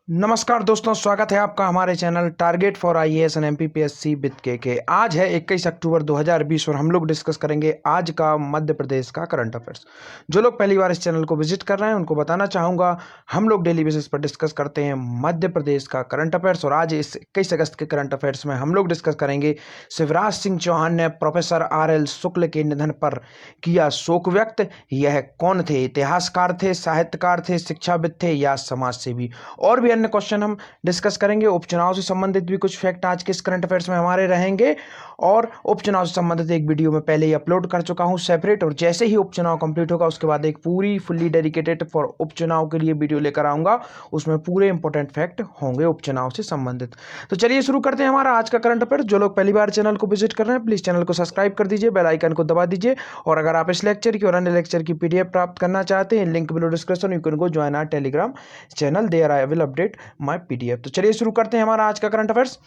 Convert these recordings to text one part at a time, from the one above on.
नमस्कार दोस्तों, स्वागत है आपका हमारे channel target for IAS and MPPSC with के। आज है 21 अक्टूबर 2020 और हम लोग डिस्कस करेंगे आज का मध्य प्रदेश का करंट अफेयर्स। जो लोग पहली बार इस चैनल को विजिट कर रहे हैं उनको बताना चाहूँगा, हम लोग डेली बेसिस पर डिस्कस करते हैं मध्य प्रदेश का करंट अफेयर्स। और आज इस 21 अगस्त के करंट अफेयर्स में हम लोग डिस्कस करेंगे शिवराज सिंह चौहान ने प्रोफेसर RL शुक्ल के निधन पर किया शोक व्यक्त। यह कौन थे? इतिहासकार थे, साहित्यकार थे, शिक्षाविद थे या समाज सेवी? और भी अन्य क्वेश्चन हम डिस्कस करेंगे। उपचुनाव से संबंधित भी कुछ फैक्ट आज के इस करंट अफेयर्स में हमारे रहेंगे और उपचुनाव से संबंधित एक वीडियो में पहले ही अपलोड कर चुका हूं सेपरेट, और जैसे ही उपचुनाव कंप्लीट होगा उसके बाद एक पूरी फुल्ली डेडिकेटेड फॉर उपचुनाव के लिए वीडियो लेकर आऊंगा। उसमें पूरे इंपॉर्टेंट फैक्ट होंगे उपचुनाव से संबंधित। तो चलिए शुरू करते हैं हमारा आज का करंट अफेयर। जो लोग पहली बार चैनल को विजिट कर रहे हैं प्लीज चैनल को सब्सक्राइब कर दीजिए, बेल आइकन को दबा दीजिए। और अगर आप इस लेक्चर की और अन्य लेक्चर की PDF प्राप्त करना चाहते हैं, link below description, you can go join our Telegram channel, there I will update my PDF। तो चलिए शुरू करते हैं हमारा आज का करंट अफेयर्स।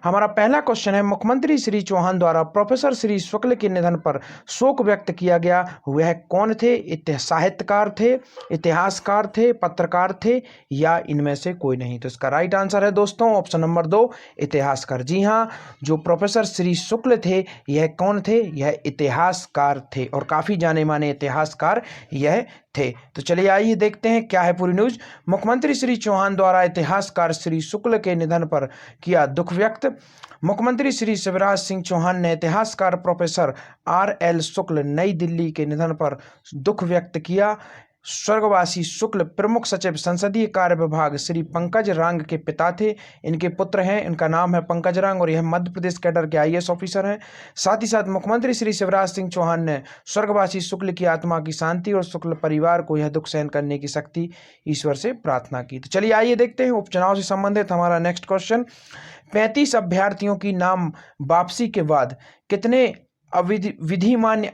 हमारा पहला क्वेश्चन है, मुख्यमंत्री श्री चौहान द्वारा प्रोफेसर श्री शुक्ल के निधन पर शोक व्यक्त किया गया, वह कौन थे? साहित्यकार थे, इतिहासकार थे, पत्रकार थे या इनमें से कोई नहीं? तो इसका राइट आंसर है दोस्तों ऑप्शन नंबर 2, इतिहासकार। जी हाँ, जो प्रोफेसर श्री शुक्ल थे यह कौन थे? यह इतिहासकार थे और काफी जाने माने इतिहासकार यह थे। तो चलिए आइए देखते हैं क्या है पूरी न्यूज। मुख्यमंत्री श्री चौहान द्वारा इतिहासकार श्री शुक्ल के निधन पर किया दुख व्यक्त। मुख्यमंत्री श्री शिवराज सिंह चौहान ने इतिहासकार प्रोफेसर RL शुक्ल नई दिल्ली के निधन पर दुख व्यक्त किया। स्वर्गवासी शुक्ल प्रमुख सचिव संसदीय कार्य विभाग श्री पंकज रांग के पिता थे। इनके पुत्र हैं, इनका नाम है पंकज रांग और यह मध्य प्रदेश कैडर के IAS ऑफिसर हैं। साथ ही साथ मुख्यमंत्री श्री शिवराज सिंह चौहान ने स्वर्गवासी शुक्ल की आत्मा की शांति और शुक्ल परिवार को यह दुख सहन करने की शक्ति ईश्वर से प्रार्थना की। तो चलिए आइए देखते हैं उपचुनाव से संबंधित हमारा नेक्स्ट क्वेश्चन। 35 अभ्यर्थियों की नाम वापसी के बाद कितने विधिमान्य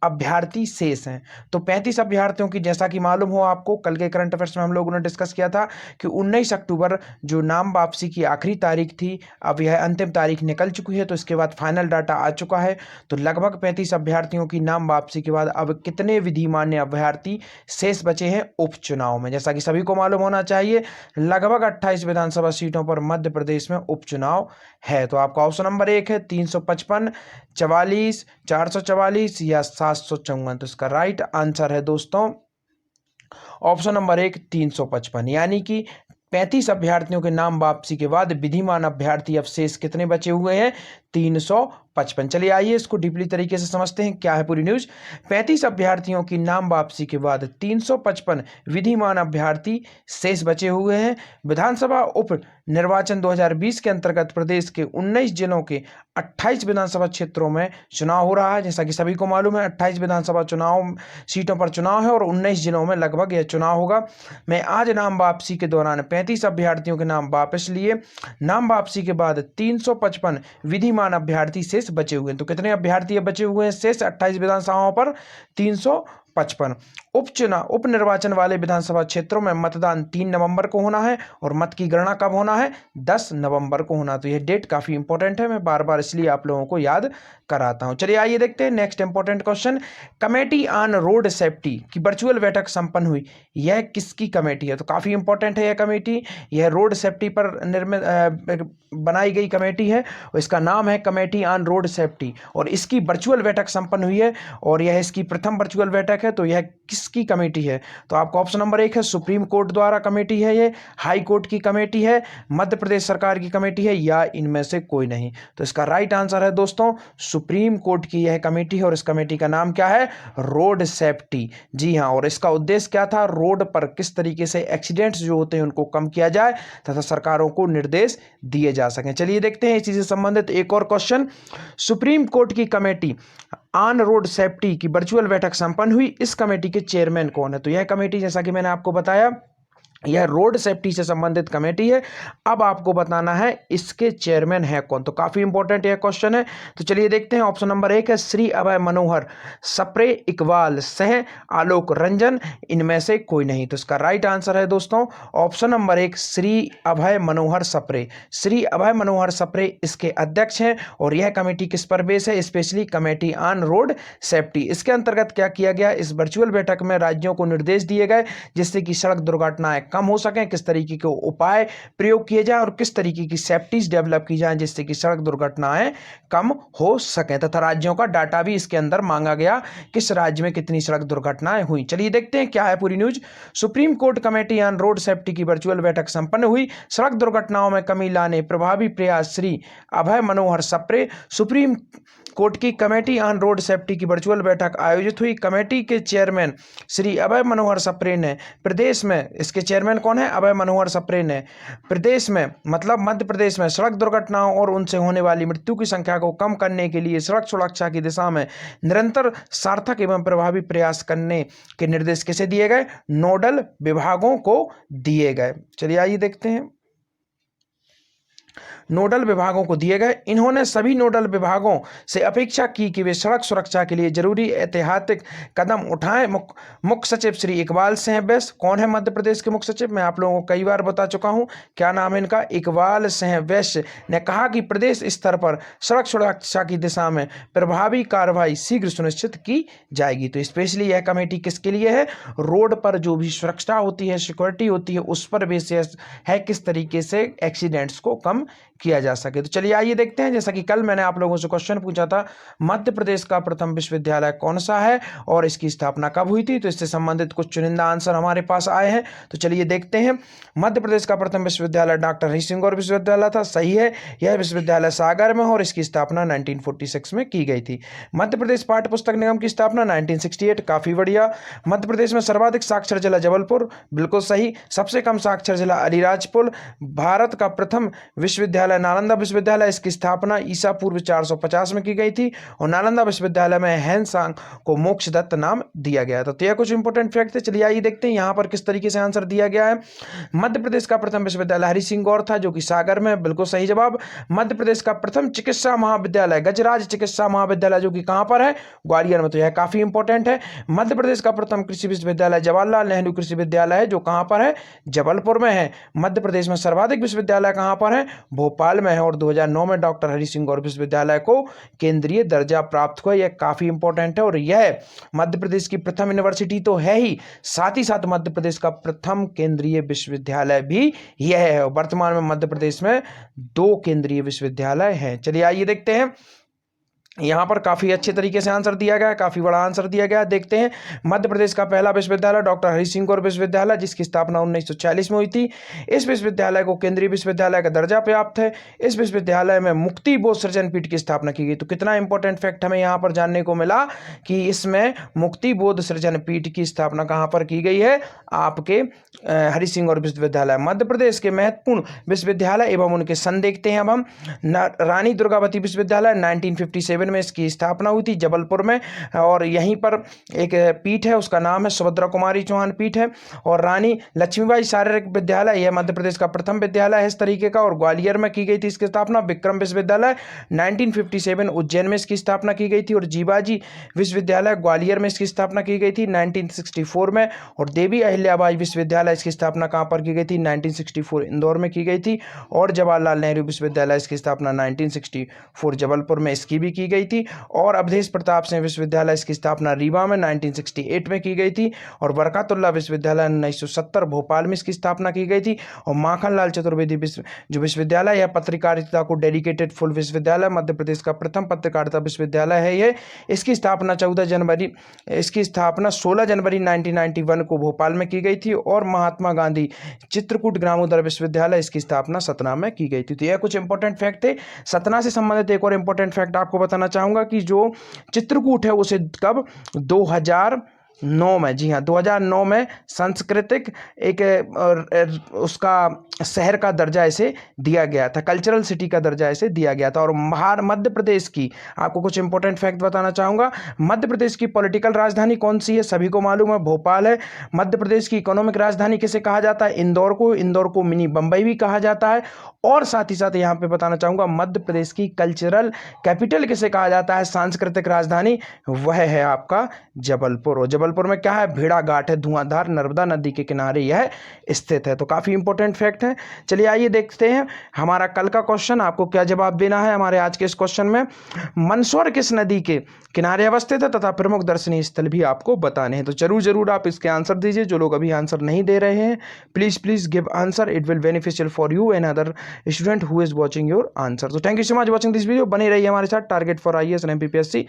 अभ्यर्थी शेष हैं? तो 35 अभ्यर्थियों की, जैसा कि मालूम हो आपको, कल के करंट अफेयर्स में हम लोगों ने डिस्कस किया था कि 19 अक्टूबर जो नाम वापसी की आखिरी तारीख थी, अब यह अंतिम तारीख निकल चुकी है। तो इसके बाद फाइनल डाटा आ चुका है। तो लगभग 35 अभ्यर्थियों की नाम वापसी के बाद अब कितने विधिमान्य अभ्यर्थी शेष बचे हैं उपचुनाव में? जैसा कि सभी को मालूम होना चाहिए, लगभग 28 विधानसभा सीटों पर मध्य प्रदेश में उपचुनाव है। तो आपका ऑप्शन नंबर 1 है 355, 44, 444 या 754। तो इसका राइट आंसर है दोस्तों ऑप्शन नंबर 1, 355। यानी कि 35 अभ्यर्थियों के नाम वापसी के बाद विधिमान अभ्यर्थी अवशेष कितने बचे हुए हैं? 355। चलिए आइए इसको डीपली तरीके से समझते हैं क्या है पूरी न्यूज। 35 अभ्यर्थियों की नाम वापसी के बाद 355 विधिमान अभ्यर्थी शेष बचे हुए हैं। विधानसभा उप निर्वाचन 2020 के अंतर्गत प्रदेश के 19 जिलों के 28 विधानसभा क्षेत्रों में चुनाव हो रहा है। जैसा कि सभी को मालूम है, 28 विधानसभा चुनाव सीटों पर चुनाव है और 19 जिलों में लगभग यह चुनाव होगा। मैं आज नाम वापसी के दौरान 35 अभ्यर्थियों के नाम वापस लिए। नाम वापसी के बाद 355 विधिमान अभ्यर्थी शेष बचे हुए हैं। तो कितने अभ्यर्थी बचे हुए हैं शेष 28 विधानसभाओं पर? 355। उप निर्वाचन वाले विधानसभा क्षेत्रों में मतदान 3 नवंबर को होना है और मत की गणना कब होना है? 10 नवंबर को होना। तो यह डेट काफी इंपॉर्टेंट है, मैं बार बार इसलिए आप लोगों को याद कराता हूं। चलिए आइए देखते हैं next important question. Committee on road safety की वर्चुअल बैठक संपन्न हुई, यह किसकी कमेटी है? तो काफी इंपॉर्टेंट है यह कमेटी। यह रोड सेफ्टी पर बनाई गई कमेटी है और इसका नाम है कमेटी ऑन रोड सेफ्टी और इसकी वर्चुअल बैठक संपन्न हुई है और यह इसकी प्रथम वर्चुअल बैठक है। तो यह किसकी कमेटी है? तो आपका ऑप्शन नंबर 1 है सुप्रीम कोर्ट द्वारा कमेटी है, ये हाई कोर्ट की कमेटी है, मध्य प्रदेश सरकार की कमेटी है या इनमें से कोई नहीं? तो इसका राइट आंसर है दोस्तों सुप्रीम कोर्ट की यह कमेटी है और इस कमेटी का नाम क्या है? Road safety. जी हाँ, और इसका उद्देश्य क्या था? रोड पर किस तरीके से एक्सीडेंट्स जो होते हैं उनको कम किया जाए तथा सरकारों को निर्देश दिए जा सकें। चलिए देखते हैं इसी से संबंधित एक और क्वेश्चन। सुप्रीम कोर्ट की कमेटी ऑन रोड सेफ्टी की वर्चुअल बैठक संपन्न हुई, इस कमेटी के चेयरमैन कौन है? तो यह कमेटी, जैसा कि मैंने आपको बताया, यह रोड सेफ्टी से संबंधित कमेटी है। अब आपको बताना है इसके चेयरमैन है कौन। तो काफी इंपॉर्टेंट यह क्वेश्चन है। तो चलिए देखते हैं। ऑप्शन नंबर 1 है श्री अभय मनोहर सप्रे, इकबाल सह, आलोक रंजन, इनमें से कोई नहीं? तो इसका राइट आंसर है दोस्तों ऑप्शन नंबर 1, श्री अभय मनोहर सप्रे। श्री अभय मनोहर सप्रे इसके अध्यक्ष हैं और यह कमेटी किस पर बेस है? Specially committee on road safety. इसके अंतर्गत क्या किया गया? इस वर्चुअल बैठक में राज्यों को निर्देश दिए गए जिससे कि सड़क दुर्घटनाएं कम हो सकें, किस तरीके के उपाय प्रयोग किए जाए और किस तरीके की सेफ्टीज डेवलप की जाए जिससे कि सड़क दुर्घटनाएं कम हो सकें, तथा राज्यों का डाटा भी इसके अंदर मांगा गया, किस राज्य में कितनी सड़क दुर्घटनाएं हुई। चलिए देखते हैं क्या है पूरी news. Supreme court committee on road safety की वर्चुअल बैठक संपन्न हुई। सड़क दुर्घटनाओं में कमी लाने प्रभावी प्रयास, श्री अभय मनोहर सप्रे। सुप्रीम कोर्ट की कमेटी ऑन रोड सेफ्टी की वर्चुअल बैठक आयोजित हुई। कमेटी के चेयरमैन श्री अभय मनोहर सप्रे ने प्रदेश में, इसके चेयरमैन कौन है? अभय मनोहर सप्रे ने प्रदेश में, मतलब मध्य प्रदेश में सड़क दुर्घटनाओं और उनसे होने वाली मृत्यु की संख्या को कम करने के लिए सड़क सुरक्षा की दिशा में निरंतर सार्थक एवं प्रभावी प्रयास करने के निर्देश किसे दिए गए? नोडल विभागों को दिए गए। चलिए आइए देखते हैं। नोडल विभागों को दिए गए। इन्होंने सभी नोडल विभागों से अपेक्षा की कि वे सड़क सुरक्षा के लिए जरूरी ऐतिहासिक कदम उठाएं। मुख्य सचिव श्री इकबाल सिंह बैस, कौन है मध्य प्रदेश के मुख्य सचिव? मैं आप लोगों को कई बार बता चुका हूं, क्या नाम है इनका? इकबाल सिंह बैस ने कहा कि प्रदेश स्तर पर सड़क सुरक्षा की दिशा में प्रभावी कार्रवाई शीघ्र सुनिश्चित की जाएगी। तो स्पेशली यह कमेटी किसके लिए है? रोड पर जो भी सुरक्षा होती है, सिक्योरिटी होती है, उस पर बेसिस है किस तरीके से एक्सीडेंट्स को कम किया जा सके। तो चलिए आइए देखते हैं। जैसा कि कल मैंने आप लोगों से क्वेश्चन पूछा था, मध्य प्रदेश का प्रथम विश्वविद्यालय कौन सा है और इसकी स्थापना कब हुई थी, तो इससे संबंधित कुछ चुनिंदा आंसर हमारे पास आए हैं। तो चलिए देखते हैं। मध्य प्रदेश का प्रथम विश्वविद्यालय डॉक्टर हरि सिंह गौर विश्वविद्यालय था, सही है। यह विश्वविद्यालय सागर में और इसकी स्थापना 1946 में की गई थी। मध्य प्रदेश पाठ्य पुस्तक निगम की स्थापना 1968, काफी बढ़िया। मध्य प्रदेश में सर्वाधिक साक्षर जिला जबलपुर, बिल्कुल सही। सबसे कम साक्षर जिला अलीराजपुर। भारत का प्रथम विश्वविद्यालय नालंदा विश्वविद्यालय, इसकी स्थापना ईसा पूर्व 450 में की गई थी और नालंदा विश्वविद्यालय में हैंसांग को मोक्षदत्त नाम दिया गया था। तो यह कुछ इंपॉर्टेंट फैक्ट थे। चलिए आइए देखते हैं यहां पर किस तरीके से आंसर दिया गया है। मध्य प्रदेश का प्रथम विश्वविद्यालय हरि सिंह गौर था, जो कि सागर में, बिल्कुल सही जवाब। मध्य प्रदेश का प्रथम चिकित्सा महाविद्यालय गजराज चिकित्सा महाविद्यालय, जो कि कहां पर है? ग्वालियर में। तो यह काफी इंपॉर्टेंट है। मध्य प्रदेश का प्रथम कृषि विश्वविद्यालय जवाहरलाल नेहरू कृषि विद्यालय है, जो कहां पर है? जबलपुर में है। मध्य प्रदेश में सर्वाधिक विश्वविद्यालय कहां पर है? भोपाल में है और 2009 में डॉक्टर हरि सिंह गौर विश्वविद्यालय को केंद्रीय दर्जा प्राप्त हुआ। यह काफी इंपॉर्टेंट है और यह मध्य प्रदेश की प्रथम यूनिवर्सिटी तो है ही, साथ ही साथ मध्य प्रदेश का प्रथम केंद्रीय विश्वविद्यालय भी यह है। वर्तमान में मध्य प्रदेश में 2 केंद्रीय विश्वविद्यालय हैं। चलिए आइए देखते हैं। यहां पर काफी अच्छे तरीके से आंसर दिया गया है, काफी बड़ा आंसर दिया गया है। देखते हैं। मध्य प्रदेश का पहला विश्वविद्यालय डॉक्टर हरि सिंह गौर विश्वविद्यालय, जिसकी स्थापना 1946 में हुई थी। इस विश्वविद्यालय को केंद्रीय विश्वविद्यालय का दर्जा प्राप्त है। इस विश्वविद्यालय में मुक्ति बोध सृजन पीठ की स्थापना की गई। तो कितना इंपॉर्टेंट फैक्ट हमें यहां पर जानने को मिला कि इसमें मुक्ति बोध सृजन पीठ की स्थापना कहां पर की गई है? आपके हरि सिंह गौर विश्वविद्यालय। मध्य प्रदेश के महत्वपूर्ण विश्वविद्यालय एवं उनके सन देखते हैं अब हम। रानी दुर्गावती विश्वविद्यालय 1957 में इसकी स्थापना हुई थी जबलपुर में, और यहीं पर एक पीठ है, उसका नाम है सुभद्रा कुमारी चौहान पीठ है। और रानी लक्ष्मीबाई शारीरिक विद्यालय, यह मध्य प्रदेश का प्रथम विद्यालय है इस तरीके का, और ग्वालियर में की गई थी इसकी स्थापना। विक्रम विश्वविद्यालय 1957 उज्जैन में इसकी स्थापना की गई थी, और जीवाजी विश्वविद्यालय ग्वालियर में इसकी स्थापना की गई थी 1964 में। और देवी अहिल्याबाई विश्वविद्यालय, इसकी स्थापना कहां पर की गई थी? 1964 इंदौर में की गई थी। और जवाहरलाल नेहरू विश्वविद्यालय, इसकी स्थापना 1964 जबलपुर में इसकी भी की गई थी। और अवधेश प्रताप सिंह विश्वविद्यालय, इसकी स्थापना रीवा में 1968 में की गई थी। और बरकतुल्ला विश्वविद्यालय 1970 भोपाल में इसकी स्थापना की गई थी। और माखनलाल चतुर्वेदी जो विश्वविद्यालय है पत्रकारिता को डेडिकेटेड फुल विश्वविद्यालय, मध्य प्रदेश का प्रथम पत्रकारिता विश्वविद्यालय है ये। इसकी स्थापना 16 जनवरी 1991 को भोपाल में की गई थी। और महात्मा गांधी चित्रकूट ग्रामोदय विश्वविद्यालय, इसकी स्थापना सतना में की गई थी। तो यह कुछ इंपॉर्टेंट फैक्ट थे। सतना से संबंधित एक और इंपॉर्टेंट फैक्ट आपको बताना चाहूंगा कि जो चित्रकूट है उसे कब? 2009 में, जी हाँ 2009 में सांस्कृतिक एक उसका शहर का दर्जा इसे दिया गया था, कल्चरल सिटी का दर्जा इसे दिया गया था। और मध्य प्रदेश की आपको कुछ इंपॉर्टेंट फैक्ट बताना चाहूंगा। मध्य प्रदेश की पॉलिटिकल राजधानी कौन सी है? सभी को मालूम है, भोपाल है। मध्य प्रदेश की इकोनॉमिक राजधानी किसे कहा जाता है? इंदौर को मिनी बंबई भी कहा जाता है। और साथ ही साथ यहाँ पे बताना चाहूंगा मध्य प्रदेश की कल्चरल कैपिटल किसे कहा जाता है? सांस्कृतिक राजधानी, वह है आपका जबलपुर। और जबलपुर में क्या है, भेड़ा घाट है, धुआंधार नर्मदा नदी के किनारे यह स्थित है। तो काफ़ी इंपॉर्टेंट फैक्ट है। चलिए आइए देखते हैं हमारा कल का क्वेश्चन, आपको क्या जवाब देना है हमारे आज के इस क्वेश्चन में। मंदसौर किस नदी के किनारे अवस्थित है तथा प्रमुख दर्शनीय स्थल भी आपको बताने हैं। तो जरूर आप इसके आंसर दीजिए। जो लोग अभी आंसर नहीं दे रहे हैं, please give answer, it will beneficial for you and other student who is watching your answer. तो thank you so much watching this video. बने रहिए हमारे साथ। Target for IAS and MPPSC